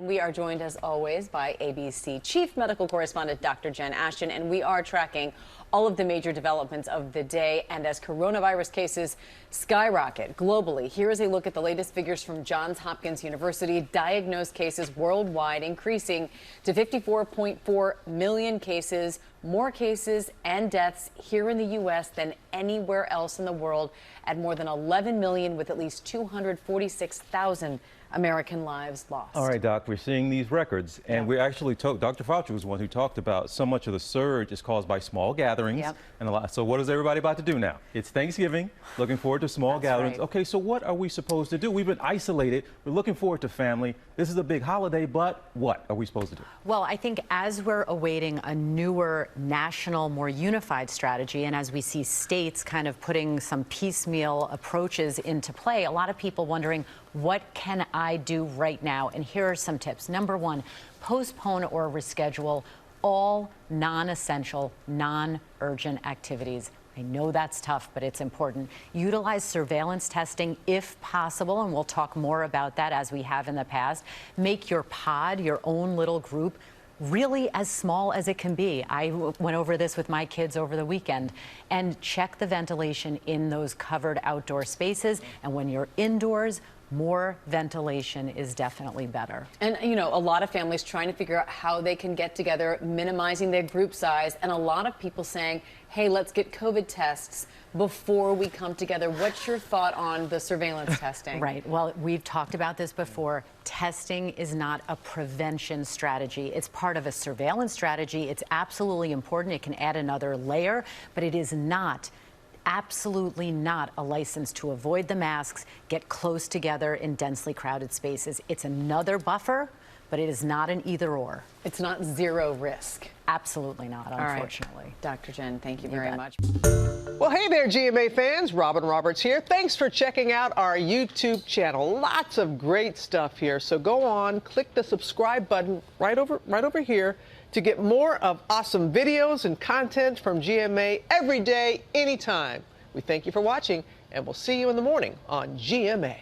We are joined, as always, by ABC Chief Medical Correspondent Dr. Jen Ashton, and we are tracking all of the major developments of the day. And as coronavirus cases skyrocket globally, here is a look at the latest figures from Johns Hopkins University. Diagnosed cases worldwide increasing to 54.4 million cases, more cases and deaths here in the U.S. than anywhere else in the world, at more than 11 million, with at least 246,000 American lives lost. All right, Doc, we're seeing these records, and we actually talked, Dr. Fauci was the one who talked about so much of the surge is caused by small gatherings. And a lot. So what is everybody about to do now? It's Thanksgiving, looking forward to small gatherings. Right. Okay, so what are we supposed to do? We've been isolated. We're looking forward to family. This is a big holiday, but what are we supposed to do? Well, I think as we're awaiting a newer national, more unified strategy, and as we see states kind of putting some piecemeal approaches into play, a lot of people wondering, what can I do right now? And here are some tips. Number one, postpone or reschedule all non-essential, non-urgent activities. I know that's tough, but it's important. Utilize surveillance testing if possible, and we'll talk more about that as we have in the past. Make your pod, your own little group, really as small as it can be. I went over this with my kids over the weekend. And check the ventilation in those covered outdoor spaces. And when you're indoors, more ventilation is definitely better. And, you know, a lot of families trying to figure out how they can get together, minimizing their group size, and a lot of people saying, hey, let's get COVID tests before we come together. What's your thought on the surveillance testing? Right. Well, we've talked about this before. Testing is not a prevention strategy. It's part of a surveillance strategy. It's absolutely important. It can add another layer, but it is not, absolutely not, a license to avoid the masks, get close together in densely crowded spaces. It's another buffer, but it is not an either or. It's not zero risk. Absolutely not, unfortunately. All right. Dr. Jen, thank you very much. Well, hey there, GMA fans. Robin Roberts here. Thanks for checking out our YouTube channel. Lots of great stuff here. So go on, click the subscribe button right over here to get more of awesome videos and content from GMA every day, anytime. We thank you for watching, and we'll see you in the morning on GMA.